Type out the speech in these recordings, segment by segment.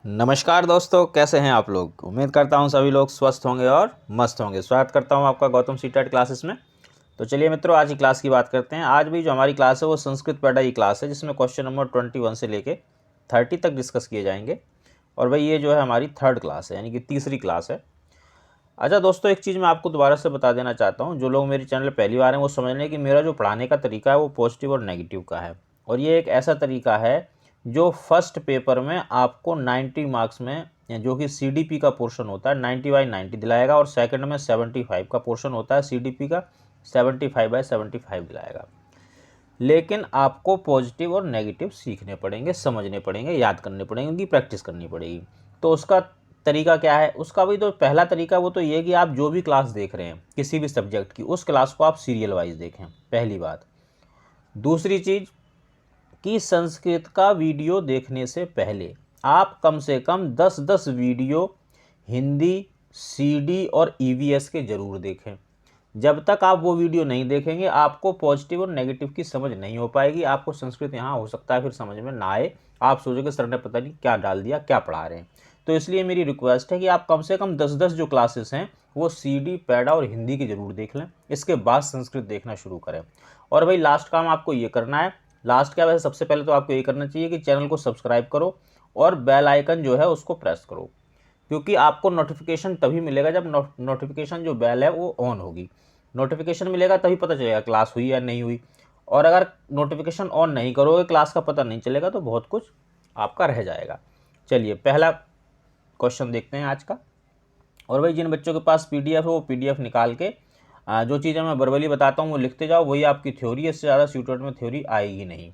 नमस्कार दोस्तों, कैसे हैं आप लोग। उम्मीद करता हूं सभी लोग स्वस्थ होंगे और मस्त होंगे। स्वागत करता हूं आपका गौतम सीटेट क्लासेस में। तो चलिए मित्रों, आज की क्लास की बात करते हैं। आज भी जो हमारी क्लास है वो संस्कृत पैडा की क्लास है, जिसमें क्वेश्चन नंबर 21 से लेके 30 तक डिस्कस किए जाएंगे। और भाई ये जो है हमारी थर्ड क्लास है, यानी कि तीसरी क्लास है। अच्छा दोस्तों, एक चीज़ मैं आपको दोबारा से बता देना चाहता हूँ। जो लोग मेरे चैनल पहली बार हैं वो समझ लें कि मेरा जो पढ़ाने का तरीका है वो पॉजिटिव और नेगेटिव का है। और ये एक ऐसा तरीका है जो फर्स्ट पेपर में आपको 90 मार्क्स में, जो कि सीडीपी का पोर्शन होता है, 90/90 दिलाएगा। और सेकंड में 75 का पोर्शन होता है सीडीपी का, 75/75 दिलाएगा। लेकिन आपको पॉजिटिव और नेगेटिव सीखने पड़ेंगे, समझने पड़ेंगे, याद करने पड़ेंगे, उनकी प्रैक्टिस करनी पड़ेगी। तो उसका तरीका क्या है? उसका भी तो पहला तरीका वो तो ये कि आप जो भी क्लास देख रहे हैं किसी भी सब्जेक्ट की, उस क्लास को आप सीरियल वाइज देखें, पहली बात। दूसरी चीज़ कि संस्कृत का वीडियो देखने से पहले आप कम से कम 10-10 वीडियो हिंदी, सीडी और ईवीएस के ज़रूर देखें। जब तक आप वो वीडियो नहीं देखेंगे आपको पॉजिटिव और नेगेटिव की समझ नहीं हो पाएगी। आपको संस्कृत यहाँ हो सकता है फिर समझ में ना आए, आप सोचोगे सर ने पता नहीं क्या डाल दिया, क्या पढ़ा रहे हैं। तो इसलिए मेरी रिक्वेस्ट है कि आप कम से कम 10-10 जो क्लासेस हैं वो सीडी, पैडा और हिंदी की ज़रूर देख लें। इसके बाद संस्कृत देखना शुरू करें। और भाई लास्ट काम आपको ये करना है। लास्ट क्या, वैसे सबसे पहले तो आपको ये करना चाहिए कि चैनल को सब्सक्राइब करो और बेल आइकन जो है उसको प्रेस करो, क्योंकि आपको नोटिफिकेशन तभी मिलेगा जब नोटिफिकेशन जो बेल है वो ऑन होगी। नोटिफिकेशन मिलेगा तभी पता चलेगा क्लास हुई या नहीं हुई। और अगर नोटिफिकेशन ऑन नहीं करोगे, क्लास का पता नहीं चलेगा, तो बहुत कुछ आपका रह जाएगा। चलिए पहला क्वेश्चन देखते हैं आज का। और भाई जिन बच्चों के पास पीडीएफ है वो पीडीएफ निकाल के जो चीज़ें मैं वर्बली बताता हूँ वो लिखते जाओ, वही आपकी थ्योरी है। इससे ज़्यादा सीटेट में थ्योरी आएगी नहीं,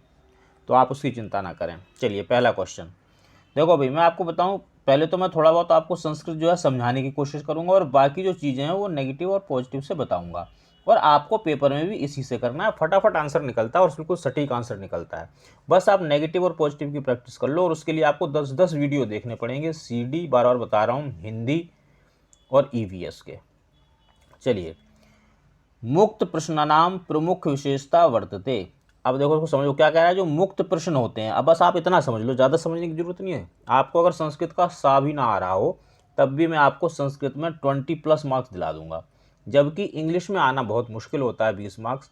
तो आप उसकी चिंता ना करें। चलिए पहला क्वेश्चन देखो भाई, मैं आपको बताऊं, पहले तो मैं थोड़ा बहुत आपको संस्कृत जो है समझाने की कोशिश करूंगा, और बाकी जो चीज़ें हैं वो नेगेटिव और पॉजिटिव से बताऊंगा। और आपको पेपर में भी इसी से करना है। फटाफट आंसर निकलता है और बिल्कुल सटीक आंसर निकलता है। बस आप नेगेटिव और पॉजिटिव की प्रैक्टिस कर लो, और उसके लिए आपको 10-10 वीडियो देखने पड़ेंगे, सीडी, बार बार बता रहा हूँ, हिंदी और ईवीएस के। चलिए, मुक्त प्रश्नानाम प्रमुख विशेषता वर्तते। अब देखो उसको समझो क्या कह रहा है। जो मुक्त प्रश्न होते हैं, अब बस आप इतना समझ लो, ज़्यादा समझने की जरूरत नहीं है। आपको अगर संस्कृत का सा भी ना आ रहा हो तब भी मैं आपको संस्कृत में 20+ मार्क्स दिला दूंगा, जबकि इंग्लिश में आना बहुत मुश्किल होता है, 20 मार्क्स।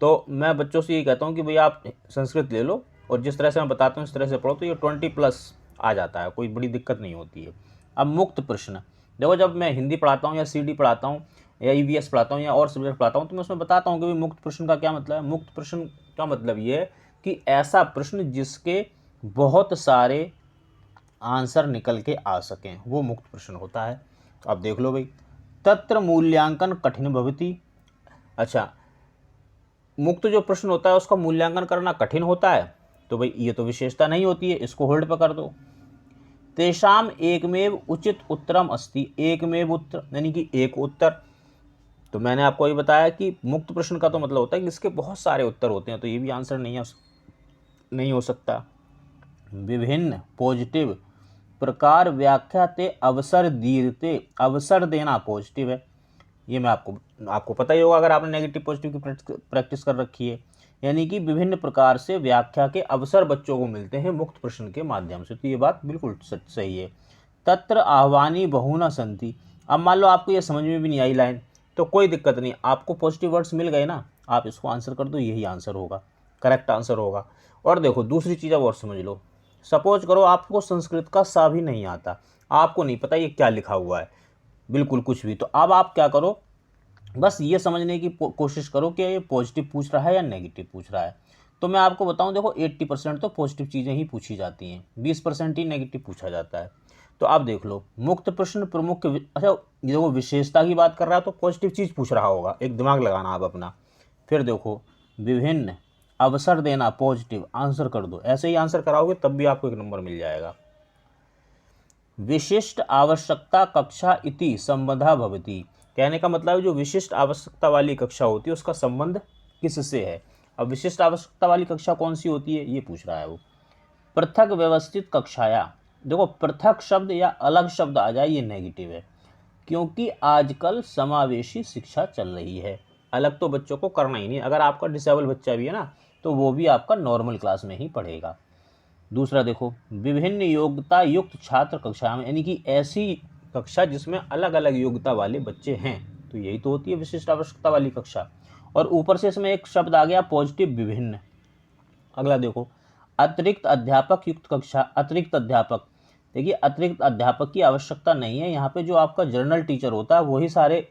तो मैं बच्चों से ये कहता हूँ कि भाई आप संस्कृत ले लो और जिस तरह से मैं बताता हूँ इस तरह से पढ़ो, तो ये 20+ आ जाता है, कोई बड़ी दिक्कत नहीं होती है। अब मुक्त प्रश्न देखो, जब मैं हिंदी पढ़ाता हूँ या सीडी पढ़ाता हूँ या ईवीएस पढ़ाता हूँ या और सब्जेक्ट पढ़ाता हूँ, तो मैं उसमें बताता हूँ कि भाई मुक्त प्रश्न का क्या मतलब है। मुक्त प्रश्न का मतलब ये है कि ऐसा प्रश्न जिसके बहुत सारे आंसर निकल के आ सकें, वो मुक्त प्रश्न होता है। तो अब देख लो भाई, तत्र मूल्यांकन कठिन भवति। अच्छा, मुक्त जो प्रश्न होता है उसका मूल्यांकन करना कठिन होता है, तो भाई ये तो विशेषता नहीं होती है, इसको होल्ड पर कर दो। तेषाम एकमेव उचित उत्तरम अस्ति, एकमेव उत्तर यानी कि एक उत्तर। तो मैंने आपको ये बताया कि मुक्त प्रश्न का तो मतलब होता है कि इसके बहुत सारे उत्तर होते हैं, तो ये भी आंसर नहीं हो सकता। विभिन्न पॉजिटिव प्रकार व्याख्या ते अवसर दीते, अवसर देना पॉजिटिव है। ये मैं आपको पता ही होगा अगर आपने नेगेटिव पॉजिटिव की प्रैक्टिस कर रखी है। यानी कि विभिन्न प्रकार से व्याख्या के अवसर बच्चों को मिलते हैं मुक्त प्रश्न के माध्यम से। तो ये बात बिल्कुल सही है। तत्र आह्वानी बहुना संति। अब मान लो आपको ये समझ में भी नहीं आई लाइन, तो कोई दिक्कत नहीं, आपको पॉजिटिव वर्ड्स मिल गए ना, आप इसको आंसर कर दो, यही आंसर होगा, करेक्ट आंसर होगा। और देखो दूसरी चीज़ अब और समझ लो। सपोज करो आपको संस्कृत का सा भी नहीं आता, आपको नहीं पता ये क्या लिखा हुआ है, बिल्कुल कुछ भी। तो अब आप क्या करो, बस ये समझने की कोशिश करो कि ये पॉजिटिव पूछ रहा है या नेगेटिव पूछ रहा है। तो मैं आपको बताऊं, देखो 80% तो पॉजिटिव चीज़ें ही पूछी जाती हैं, 20% ही नेगेटिव पूछा जाता है। तो आप देख लो, मुक्त प्रश्न प्रमुख, अच्छा देखो विशेषता की बात कर रहा है तो पॉजिटिव चीज़ पूछ रहा होगा, एक दिमाग लगाना आप अपना। फिर देखो विभिन्न अवसर देना, पॉजिटिव आंसर कर दो, ऐसे ही आंसर कराओगे तब भी आपको 1 नंबर मिल जाएगा। विशिष्ट आवश्यकता कक्षा इति संबंधा भवति। कहने का मतलब जो विशिष्ट आवश्यकता वाली कक्षा होती है उसका संबंध किससे है। अब विशिष्ट आवश्यकता वाली कक्षा कौन सी होती है ये पूछ रहा है वो। पृथक व्यवस्थित कक्षाया, देखो पृथक शब्द या अलग शब्द आ जाए ये नेगेटिव है, क्योंकि आजकल समावेशी शिक्षा चल रही है। अलग तो बच्चों को करना ही नहीं, अगर आपका डिसेबल बच्चा भी है ना तो वो भी आपका नॉर्मल क्लास में ही पढ़ेगा। दूसरा देखो, विभिन्न योग्यता युक्त छात्र कक्षा में, यानी कि ऐसी कक्षा जिसमें अलग अलग योग्यता वाले बच्चे हैं, तो यही तो होती है विशिष्ट आवश्यकता वाली कक्षा। और ऊपर से इसमें एक शब्द आ गया पॉजिटिव विभिन्न। अगला देखो, अतिरिक्त अध्यापक युक्त कक्षा। अतिरिक्त अध्यापक, देखिए अतिरिक्त अध्यापक की आवश्यकता नहीं है, यहाँ पे जो आपका जनरल टीचर होता है वही सारे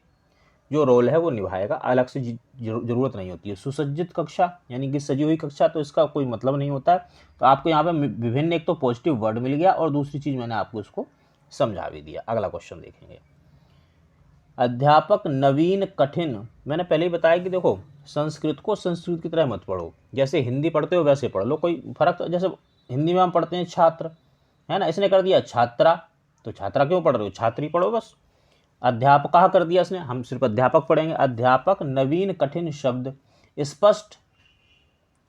जो रोल है वो निभाएगा, अलग से जरूरत नहीं होती है। सुसज्जित कक्षा यानी कि सजी हुई कक्षा, तो इसका कोई मतलब नहीं होता है। तो आपको यहाँ पे विभिन्न एक तो पॉजिटिव वर्ड मिल गया और दूसरी चीज मैंने आपको इसको समझा भी दिया। अगला क्वेश्चन देखेंगे, अध्यापक नवीन कठिन। मैंने पहले ही बताया कि देखो संस्कृत को संस्कृत की तरह मत पढ़ो, जैसे हिंदी पढ़ते हो वैसे पढ़ लो, कोई फर्क तो, जैसे हिंदी में हम पढ़ते हैं छात्र, है ना, इसने कर दिया छात्रा, तो छात्रा क्यों पढ़ रहे हो, छात्री पढ़ो बस। अध्यापक कर दिया इसने, हम सिर्फ अध्यापक पढ़ेंगे। अध्यापक नवीन कठिन शब्द स्पष्ट,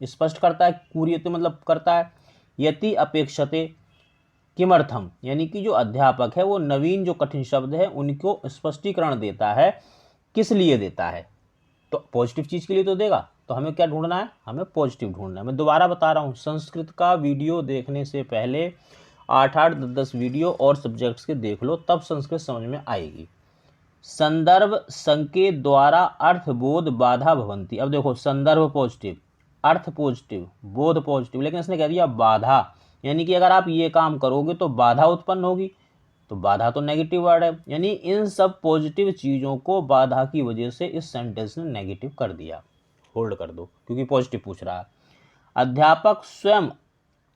स्पष्ट करता है, कुरियते मतलब करता है। यति अपेक्षते किमर्थम, यानी कि जो अध्यापक है वो नवीन जो कठिन शब्द है उनको स्पष्टीकरण देता है, किस लिए देता है, तो पॉजिटिव चीज के लिए तो देगा। तो हमें क्या ढूंढना है, हमें पॉजिटिव ढूंढना है। मैं दोबारा बता रहा हूँ, संस्कृत का वीडियो देखने से पहले 8-8 10 वीडियो और सब्जेक्ट्स के देख लो, तब संस्कृत समझ में आएगी। संदर्भ संकेत द्वारा अर्थबोध बाधा भवंती। अब देखो संदर्भ पॉजिटिव, अर्थ पॉजिटिव, बोध पॉजिटिव, लेकिन इसने कह दिया बाधा, यानी कि अगर आप ये काम करोगे तो बाधा उत्पन्न होगी, तो बाधा तो नेगेटिव वर्ड है, यानी इन सब पॉजिटिव चीज़ों को बाधा की वजह से इस सेंटेंस ने नेगेटिव कर दिया। होल्ड कर दो क्योंकि पॉजिटिव पूछ रहा है। अध्यापक स्वयं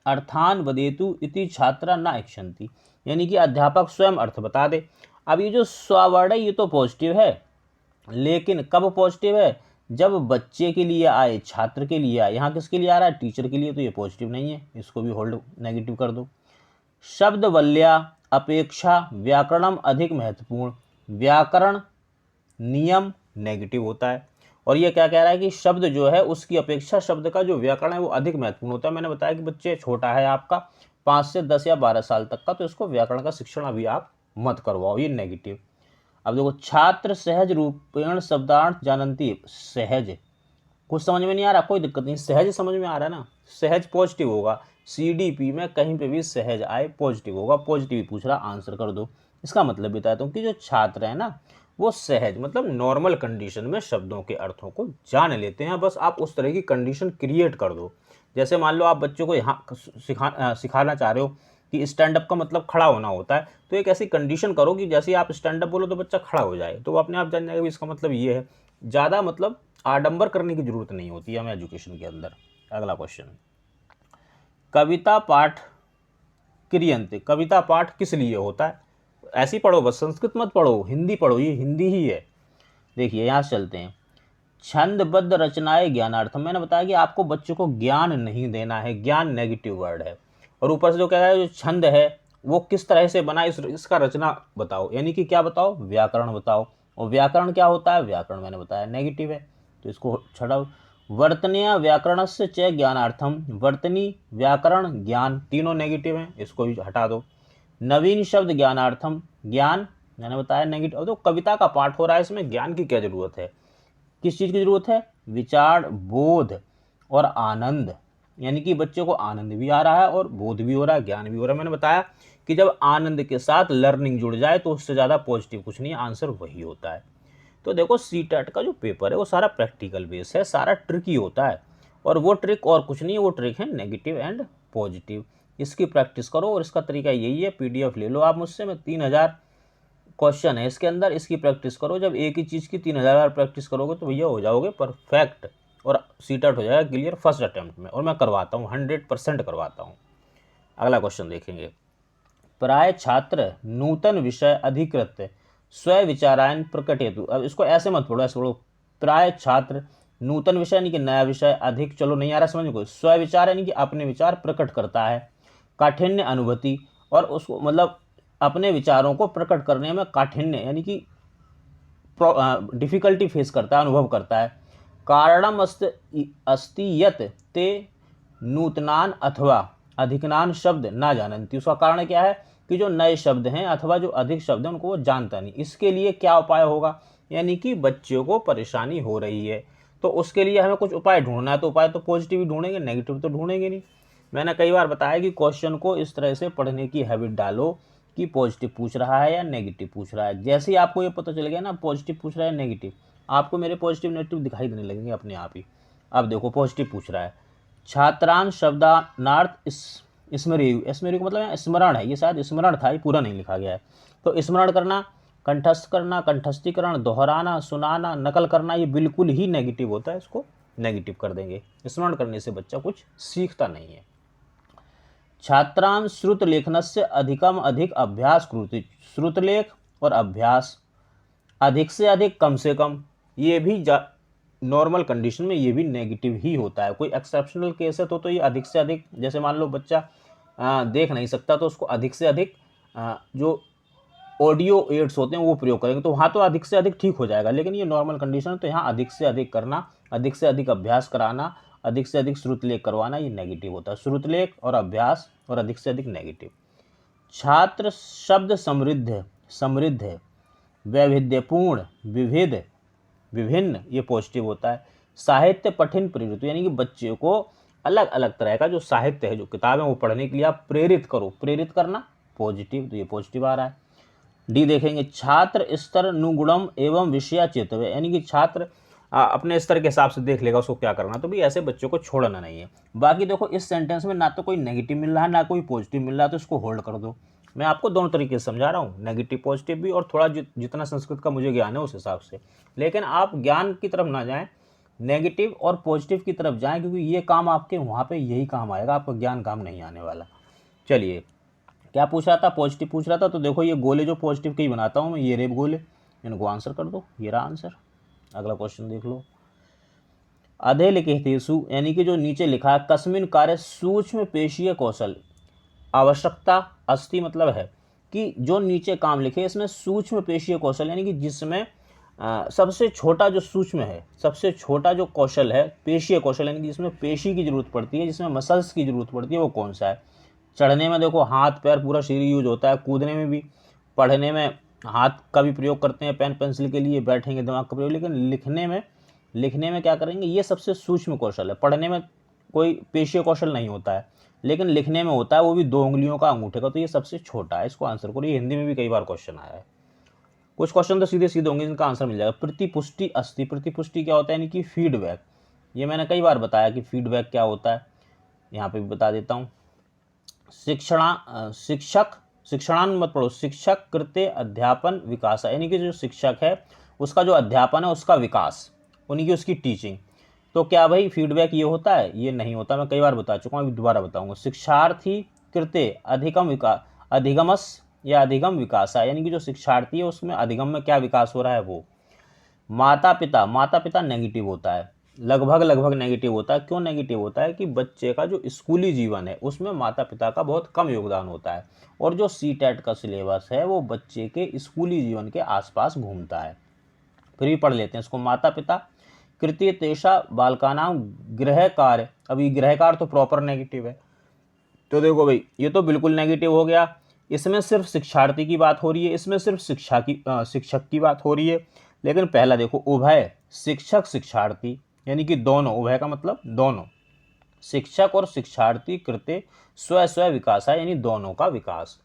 अर्थान वदेतु इति छात्रा न इच्छन्ति, यानी कि अध्यापक स्वयं अर्थ बता दे। अब ये जो स्व वर्ड है ये तो पॉजिटिव है, लेकिन कब पॉजिटिव है, जब बच्चे के लिए आए, छात्र के लिए आए। यहाँ किसके लिए आ रहा है, टीचर के लिए, तो ये पॉजिटिव नहीं है, इसको भी होल्ड नेगेटिव कर दो। शब्द वल्या अपेक्षा व्याकरणम अधिक महत्वपूर्ण, व्याकरण नियम नेगेटिव होता है, और ये क्या कह रहा है कि शब्द जो है उसकी अपेक्षा शब्द का जो व्याकरण है वो अधिक महत्वपूर्ण होता है। मैंने बताया कि बच्चे छोटा है आपका 5 से 10 या 12 साल तक का, तो इसको व्याकरण का शिक्षण अभी आप मत करवाओ, ये नेगेटिव। अब देखो, छात्र सहज रूपेण शब्दार्थ जानती, सहज कुछ समझ में नहीं आ रहा, कोई दिक्कत नहीं, सहज समझ में आ रहा है ना, सहज पॉजिटिव होगा, CDP में कहीं पे भी सहज आए पॉजिटिव होगा, पॉजिटिव ही पूछ रहा, आंसर कर दो। इसका मतलब बताता हूँ कि जो छात्र है ना वो सहज मतलब नॉर्मल कंडीशन में शब्दों के अर्थों को जान लेते हैं, बस आप उस तरह की कंडीशन क्रिएट कर दो। जैसे मान लो आप बच्चों को यहाँ सिखाना चाह रहे हो कि स्टैंड अप का मतलब खड़ा होना होता है, तो एक ऐसी कंडीशन करो कि जैसे आप स्टैंड अप बोलो तो बच्चा खड़ा हो जाए, तो वो अपने आप जान जाएगा इसका मतलब ये है। ज़्यादा मतलब आडंबर करने की जरूरत नहीं होती है हमें एजुकेशन के अंदर। अगला क्वेश्चन, कविता पाठ क्रियंत, कविता पाठ किस लिए होता है, ऐसी पढ़ो बस, संस्कृत मत पढ़ो, हिंदी पढ़ो, ये हिंदी ही है। देखिए यहाँ चलते हैं, छंदबद्ध रचनाएं ज्ञानार्थम। मैंने बताया कि आपको बच्चों को ज्ञान नहीं देना है, ज्ञान नेगेटिव वर्ड है, और ऊपर से जो कह रहा है जो छंद है वो किस तरह से बना, इसका रचना बताओ, यानी कि क्या बताओ, व्याकरण बताओ। और व्याकरण क्या होता है, व्याकरण मैंने बताया नेगेटिव है, तो इसको छड़ाओ। वर्तनीय व्याकरण से च ज्ञानार्थम, वर्तनी व्याकरण ज्ञान तीनों नेगेटिव हैं, इसको भी हटा दो। नवीन शब्द ज्ञानार्थम, ज्ञान मैंने बताया नेगेटिव। तो कविता का पाठ हो रहा है, इसमें ज्ञान की क्या जरूरत है, किस चीज़ की जरूरत है, विचार बोध और आनंद, यानी कि बच्चे को आनंद भी आ रहा है और बोध भी हो रहा है, ज्ञान भी हो रहा है। मैंने बताया कि जब आनंद के साथ लर्निंग जुड़ जाए तो उससे ज़्यादा पॉजिटिव कुछ नहीं, आंसर वही होता है। तो देखो CTET का जो पेपर है वो सारा प्रैक्टिकल बेस है, सारा ट्रिकी होता है, और वो ट्रिक और कुछ नहीं है, वो ट्रिक है नेगेटिव एंड पॉजिटिव। इसकी प्रैक्टिस करो, और इसका तरीका यही है, PDF ले लो आप मुझसे, मैं 3000 क्वेश्चन है इसके अंदर, इसकी प्रैक्टिस करो। जब एक ही चीज़ की 3000 बार प्रैक्टिस करोगे तो भैया हो जाओगे परफेक्ट, और CTET हो जाएगा क्लियर फर्स्ट अटैम्प्ट में, और मैं करवाता हूँ 100% करवाता हूँ। अगला क्वेश्चन देखेंगे, प्राय छात्र नूतन विषय अधिकृत स्व विचारायन प्रकट हेतु। अब इसको ऐसे मत पढ़ो, ऐसे पढ़ो, प्राय छात्र नूतन विषय यानी कि नया विषय, अधिक चलो नहीं आ रहा समझ को, स्व विचार यानी कि अपने विचार प्रकट करता है, काठिन्य अनुभूति, और उसको मतलब अपने विचारों को प्रकट करने में काठिन्य यानी कि डिफिकल्टी फेस करता है, अनुभव करता है। कारणम अस्ति यत ते नूतनान अथवा अधिकनान शब्द ना जानती, उसका कारण क्या है कि जो नए शब्द हैं अथवा जो अधिक शब्द हैं उनको वो जानता नहीं। इसके लिए क्या उपाय होगा, यानी कि बच्चों को परेशानी हो रही है तो उसके लिए हमें कुछ उपाय ढूंढना है, तो उपाय तो पॉजिटिव ही ढूंढेंगे, नेगेटिव तो ढूंढेंगे नहीं। मैंने कई बार बताया कि क्वेश्चन को इस तरह से पढ़ने की हैबिट डालो कि पॉजिटिव पूछ रहा है या नेगेटिव पूछ रहा है। जैसे ही आपको ये पता चल गया ना पॉजिटिव पूछ रहा है नेगेटिव, आपको मेरे पॉजिटिव नेगेटिव दिखाई देने लगेंगे अपने आप ही। अब देखो पॉजिटिव पूछ रहा है, छात्रांश शब्दार्थ स्मरेयु, स्मरेयु मतलब यहाँ स्मरण है, ये शायद स्मरण था, ये पूरा नहीं लिखा गया है। तो स्मरण करना, कंठस्थ करना, कंठस्थीकरण, दोहराना, सुनाना, नकल करना, ये बिल्कुल ही नेगेटिव होता है, इसको नेगेटिव कर देंगे। स्मरण करने से बच्चा कुछ सीखता नहीं है। छात्रांश श्रुत लेखनस्य अधिकम अधिक अभ्यास कृति, श्रुतलेख और अभ्यास अधिक से अधिक कम से कम, ये भी नॉर्मल कंडीशन में ये भी नेगेटिव ही होता है। कोई एक्सेप्शनल केस है तो ये अधिक से अधिक, जैसे मान लो बच्चा देख नहीं सकता तो उसको अधिक से अधिक जो ऑडियो एड्स होते हैं वो प्रयोग करेंगे, तो वहाँ तो अधिक से अधिक ठीक हो जाएगा। लेकिन ये नॉर्मल कंडीशन है तो यहाँ अधिक से अधिक करना, अधिक से अधिक अभ्यास कराना, अधिक से अधिक श्रुतलेख करवाना, ये नेगेटिव होता है। श्रुतलेख और अभ्यास और अधिक से अधिक नेगेटिव। छात्र शब्द समृद्ध है, वैविध्यपूर्ण, विविध, विभिन्न, ये पॉजिटिव होता है। साहित्य पठन प्रेरित, यानी कि बच्चे को अलग अलग तरह का जो साहित्य है, जो किताबें, वो पढ़ने के लिए आप प्रेरित करो। प्रेरित करना पॉजिटिव, तो ये पॉजिटिव आ रहा है। डी देखेंगे, छात्र स्तर अनुगुणम एवं विषयाचित, यानी कि छात्र अपने स्तर के हिसाब से देख लेगा उसको क्या करना, तो भी ऐसे बच्चों को छोड़ना नहीं है। बाकी देखो इस सेंटेंस में ना तो कोई नेगेटिव मिल रहा है ना कोई पॉजिटिव मिल रहा है, तो इसको होल्ड कर दो। मैं आपको दोनों तरीके से समझा रहा हूँ, नेगेटिव पॉजिटिव भी, और थोड़ा जितना संस्कृत का मुझे ज्ञान है उस हिसाब से। लेकिन आप ज्ञान की तरफ ना जाएं, नेगेटिव और पॉजिटिव की तरफ जाएं, क्योंकि ये काम आपके वहाँ पे यही काम आएगा, आपका ज्ञान काम नहीं आने वाला। चलिए क्या पूछ रहा था, पॉजिटिव पूछ रहा था। तो देखो ये गोले जो पॉजिटिव के ही बनाता हूँ मैं, ये रेप गोले, इनको आंसर कर दो, ये रहा आंसर। अगला क्वेश्चन देख लो, अधे लिखितेषु, यानी कि जो नीचे लिखा है, कस्मिन कार्य सूक्ष्म पेशीय कौशल आवश्यकता अस्ति, मतलब है कि जो नीचे काम लिखे इसमें सूक्ष्म पेशीय कौशल, यानी कि जिसमें सबसे छोटा जो सूक्ष्म है, सबसे छोटा जो कौशल है, पेशीय कौशल, यानी कि जिसमें पेशी की जरूरत पड़ती है, जिसमें मसल्स की जरूरत पड़ती है, वो कौन सा है। चढ़ने में देखो हाथ पैर पूरा शरीर यूज होता है, कूदने में भी, पढ़ने में हाथ का भी प्रयोग करते हैं, पेन पेंसिल के लिए, बैठेंगे दिमाग का प्रयोग, लेकिन लिखने में क्या करेंगे, ये सबसे सूक्ष्म कौशल है। पढ़ने में कोई पेशीय कौशल नहीं होता है, लेकिन लिखने में होता है, वो भी 2 उंगलियों का, अंगूठे का, तो ये सबसे छोटा है। इसको आंसर करो, ये हिंदी में भी कई बार क्वेश्चन आया है। कुछ क्वेश्चन तो सीधे सीधे होंगे, इनका आंसर मिल जाएगा। प्रतिपुष्टि अस्ति, प्रतिपुष्टि क्या होता है, यानी कि फीडबैक। ये मैंने कई बार बताया कि फीडबैक क्या होता है, यहाँ पे भी बता देता हूँ। शिक्षणान मत पढ़ो, शिक्षक कृते अध्यापन विकास, यानी कि जो शिक्षक है उसका जो अध्यापन है उसका विकास, उन्हीं की उसकी टीचिंग। तो क्या भाई फीडबैक ये होता है, ये नहीं होता, मैं कई बार बता चुका हूँ, अभी दोबारा बताऊंगा। शिक्षार्थी कृते अधिगम विकास, यानी कि जो शिक्षार्थी है उसमें अधिगम में क्या विकास हो रहा है वो। माता पिता नेगेटिव होता है, लगभग नेगेटिव होता है। क्यों नेगेटिव होता है कि बच्चे का जो स्कूली जीवन है उसमें माता पिता का बहुत कम योगदान होता है, और जो सीटेट का सिलेबस है वो बच्चे के स्कूली जीवन के आसपास घूमता है। फिर भी पढ़ लेते हैं इसको। माता पिता कृत्य तेषा बालकानाम गृह कार्य, अभी गृह कार्य तो प्रॉपर नेगेटिव है, तो देखो भाई ये तो बिल्कुल नेगेटिव हो गया। इसमें सिर्फ शिक्षार्थी की बात हो रही है, इसमें सिर्फ शिक्षक की बात हो रही है। लेकिन पहला देखो, उभय शिक्षक शिक्षार्थी, यानी कि दोनों, उभय का मतलब दोनों, शिक्षक और शिक्षार्थी कृते स्व विकास है, यानी दोनों का विकास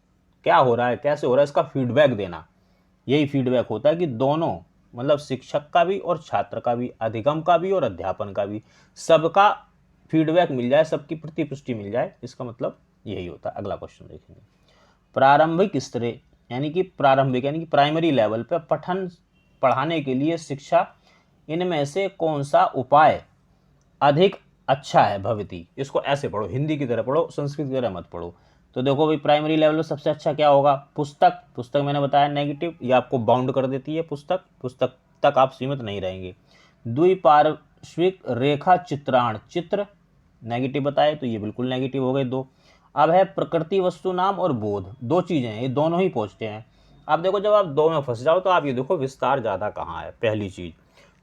क्या हो रहा है, कैसे हो रहा है, इसका फीडबैक देना। यही फीडबैक होता है कि दोनों, मतलब शिक्षक का भी और छात्र का भी, अधिगम का भी और अध्यापन का भी, सबका फीडबैक मिल जाए, सबकी प्रतिपुष्टि मिल जाए, इसका मतलब यही होता है। अगला क्वेश्चन देखेंगे, प्रारंभिक स्तरे, यानी कि प्रारंभिक यानी कि प्राइमरी लेवल पे पढ़ाने के लिए शिक्षा, इनमें से कौन सा उपाय अधिक अच्छा है भवती। इसको ऐसे पढ़ो, हिंदी की तरह पढ़ो, संस्कृत की तरह मत पढ़ो। तो देखो भाई प्राइमरी लेवल में सबसे अच्छा क्या होगा, पुस्तक मैंने बताया नेगेटिव, ये आपको बाउंड कर देती है, पुस्तक तक आप सीमित नहीं रहेंगे। द्विपार्श्विक रेखा चित्राण, चित्र नेगेटिव बताए, तो ये बिल्कुल नेगेटिव हो गए 2। अब है प्रकृति वस्तु नाम और बोध, 2 चीज़ें हैं, ये दोनों ही पहुँचते हैं। अब देखो जब आप 2 में फंस जाओ तो आप ये देखो विस्तार ज़्यादा कहाँ है। पहली चीज़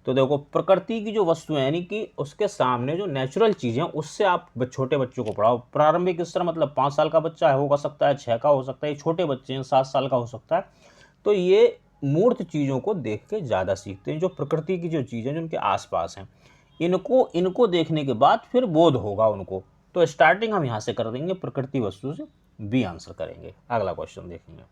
तो देखो प्रकृति की जो वस्तु है, यानी कि उसके सामने जो नेचुरल चीज़ें, उससे आप छोटे बच्चों को पढ़ाओ। प्रारंभिक स्तर मतलब 5 साल का बच्चा है, हो सकता है 6 का हो सकता है, छोटे बच्चे हैं 7 साल का हो सकता है। तो ये मूर्त चीज़ों को देख के ज़्यादा सीखते हैं, जो प्रकृति की जो चीज़ें जो उनके आसपास हैं, इनको देखने के बाद फिर बोध होगा उनको, तो स्टार्टिंग हम यहाँ से कर देंगे प्रकृति वस्तु से, बी आंसर करेंगे। अगला क्वेश्चन देखेंगे।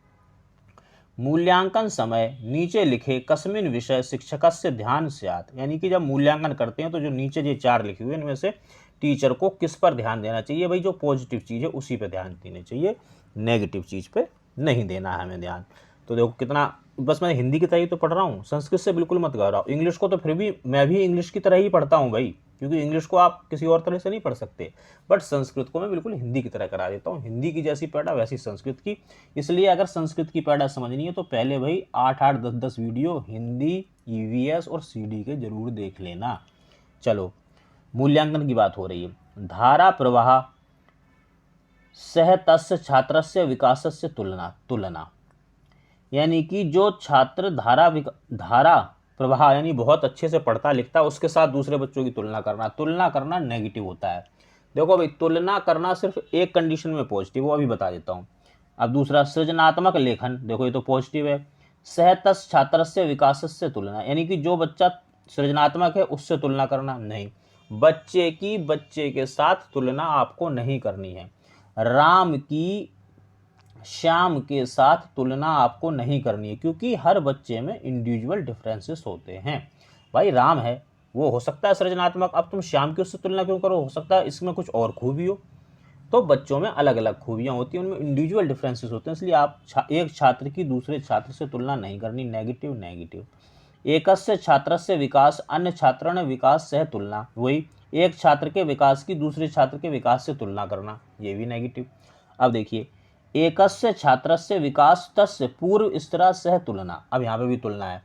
मूल्यांकन समय नीचे लिखे कस्मिन विषय शिक्षकस्य ध्यान स्यात्, यानी कि जब मूल्यांकन करते हैं तो जो नीचे ये 4 लिखे हुए इनमें से टीचर को किस पर ध्यान देना चाहिए? भाई जो पॉजिटिव चीज़ है उसी पे ध्यान देना चाहिए, नेगेटिव चीज़ पे नहीं देना है हमें ध्यान। तो देखो कितना, बस मैं हिंदी की तरह ही तो पढ़ रहा हूँ, संस्कृत से बिल्कुल मत घबराओ। इंग्लिश को तो फिर भी मैं भी इंग्लिश की तरह ही पढ़ता हूँ भाई, क्योंकि इंग्लिश को आप किसी और तरह से नहीं पढ़ सकते, बट संस्कृत को मैं बिल्कुल हिंदी की तरह करा देता हूँ। हिंदी की जैसी पैड़ा वैसी संस्कृत की। इसलिए अगर संस्कृत की पैड़ा समझनी है तो पहले भाई 8-8 10-10 वीडियो हिंदी, ईवीएस और सीडी के जरूर देख लेना। चलो मूल्यांकन की बात हो रही है। धारा प्रवाह सह तस्य छात्रस्य विकासस्य तुलना, यानी कि जो छात्र धारा प्रवाह यानी बहुत अच्छे से पढ़ता लिखता उसके साथ दूसरे बच्चों की तुलना करना नेगेटिव होता है। देखो भाई तुलना करना सिर्फ एक कंडीशन में पॉजिटिव, वो अभी बता देता हूँ। अब दूसरा सृजनात्मक लेखन, देखो ये तो पॉजिटिव है। सहतस छात्रस्य विकासस्य तुलना, यानी कि जो बच्चा सृजनात्मक है उससे तुलना करना नहीं, बच्चे के साथ तुलना आपको नहीं करनी है। राम की श्याम के साथ तुलना आपको नहीं करनी है, क्योंकि हर बच्चे में इंडिविजुअल डिफरेंसेस होते हैं। भाई राम है वो हो सकता है सृजनात्मक, अब तुम श्याम की उससे तुलना क्यों करो? हो सकता है इसमें कुछ और खूबी हो। तो बच्चों में अलग अलग खूबियां होती हैं, उनमें इंडिविजुअल डिफरेंसेस होते हैं, इसलिए आप एक छात्र की दूसरे छात्र से तुलना नहीं करनी। नेगेटिव। एकस्य छात्रस्य विकास अन्य छात्रण विकास सह तुलना, वही एक छात्र के विकास की दूसरे छात्र के विकास से तुलना करना, ये भी नेगेटिव। अब देखिए एकस्य छात्रस्य विकास तस्य पूर्व स्तरा सह तुलना, अब यहाँ पे भी तुलना है,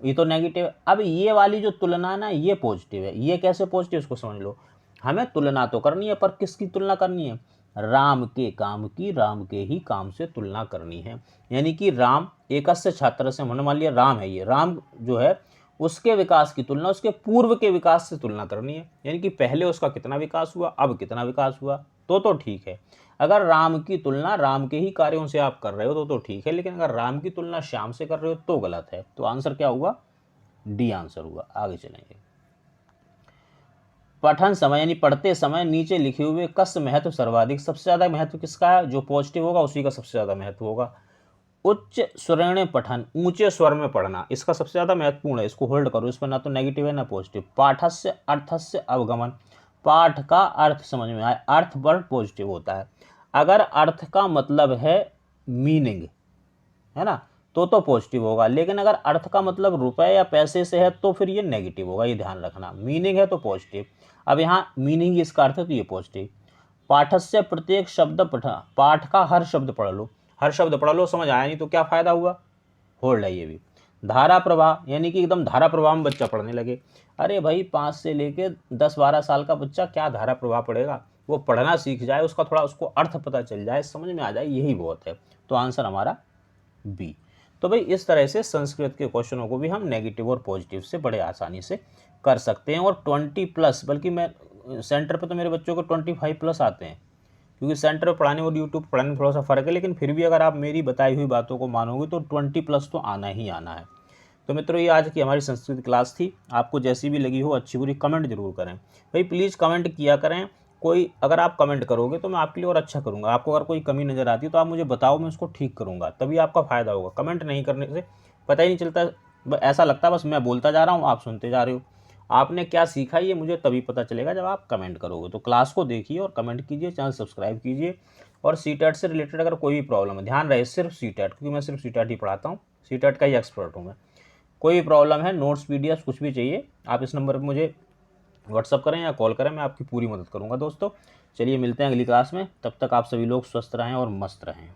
ये तो नेगेटिव है। अब ये वाली जो तुलना ना ये पॉजिटिव है। ये कैसे पॉजिटिव इसको समझ लो। हमें तुलना तो करनी है, पर किसकी तुलना करनी है? राम के काम की राम के ही काम से तुलना करनी है। यानी कि राम एकस्य छात्र से, मान लिया राम है, ये राम जो है उसके विकास की तुलना उसके पूर्व के विकास से तुलना करनी है। यानी कि पहले उसका कितना विकास हुआ, अब कितना विकास हुआ, तो ठीक है। अगर राम की तुलना राम के ही कार्यों से आप कर रहे हो तो ठीक है, लेकिन अगर राम की तुलना श्याम से कर रहे हो तो गलत है। तो आंसर क्या हुआ? डी आंसर हुआ। आगे चलेंगे। पठन समय यानी पढ़ते समय नीचे लिखे हुए कस महत्व सर्वाधिक, सबसे ज्यादा महत्व किसका है? जो पॉजिटिव होगा उसी का सबसे ज्यादा महत्व होगा। उच्च स्वरेण पठन, ऊंचे स्वर में पढ़ना, इसका सबसे ज्यादा महत्वपूर्ण है, इसको होल्ड करो, इस पर ना तो नेगेटिव है ना पॉजिटिव। पाठस्य अर्थस्य अवगमन, पाठ का अर्थ समझ में आए, अर्थ वर्ड पॉजिटिव होता है। अगर अर्थ का मतलब है मीनिंग, है ना, तो पॉजिटिव होगा, लेकिन अगर अर्थ का मतलब रुपए या पैसे से है तो फिर ये नेगेटिव होगा, ये ध्यान रखना। मीनिंग है तो पॉजिटिव, अब यहाँ मीनिंग इसका अर्थ है तो ये पॉजिटिव। पाठस्य प्रत्येक शब्द पठा, पाठ का हर शब्द पढ़ लो, हर शब्द पढ़ लो, समझ आया नहीं तो क्या फायदा हुआ? होल्ड है ये भी। धारा प्रवाह, यानी कि एकदम धारा प्रवाह में बच्चा पढ़ने लगे। अरे भाई 5 से लेके 10-12 साल का बच्चा क्या धारा प्रवाह पढ़ेगा? वो पढ़ना सीख जाए, उसका थोड़ा उसको अर्थ पता चल जाए, समझ में आ जाए, यही बहुत है। तो आंसर हमारा बी। तो भाई इस तरह से संस्कृत के क्वेश्चनों को भी हम नेगेटिव और पॉजिटिव से बड़े आसानी से कर सकते हैं। और 20+, बल्कि मैं सेंटर पे तो मेरे बच्चों को 25+ आते हैं, क्योंकि सेंटर पे पढ़ाने और यूट्यूब पढ़ाने में थोड़ा सा फ़र्क है, लेकिन फिर भी अगर आप मेरी बताई हुई बातों को मानोगे तो 20+ तो आना ही आना है। तो मित्रों ये आज की हमारी संस्कृत क्लास थी। आपको जैसी भी लगी हो अच्छी बुरी कमेंट जरूर करें भाई, प्लीज़ कमेंट किया करें। कोई अगर आप कमेंट करोगे तो मैं आपके लिए और अच्छा करूँगा। आपको अगर कोई कमी नज़र आती है तो आप मुझे बताओ, मैं उसको ठीक करूँगा, तभी आपका फ़ायदा होगा। कमेंट नहीं करने से पता ही नहीं चलता, ऐसा लगता है बस मैं बोलता जा रहा हूँ आप सुनते जा रहे हो। आपने क्या सीखा ये मुझे तभी पता चलेगा जब आप कमेंट करोगे। तो क्लास को देखिए और कमेंट कीजिए, चैनल सब्सक्राइब कीजिए। और सीटेट से रिलेटेड अगर कोई भी प्रॉब्लम है, ध्यान रहे सिर्फ सीटेट, क्योंकि मैं सिर्फ सीटेट ही पढ़ाता हूँ, सीटेट का ही एक्सपर्ट हूँ मैं। कोई भी प्रॉब्लम है, नोट्स PDF कुछ भी चाहिए, आप इस नंबर पर मुझे व्हाट्सअप करें या कॉल करें, मैं आपकी पूरी मदद करूँगा दोस्तों। चलिए मिलते हैं अगली क्लास में, तब तक आप सभी लोग स्वस्थ रहें और मस्त रहें।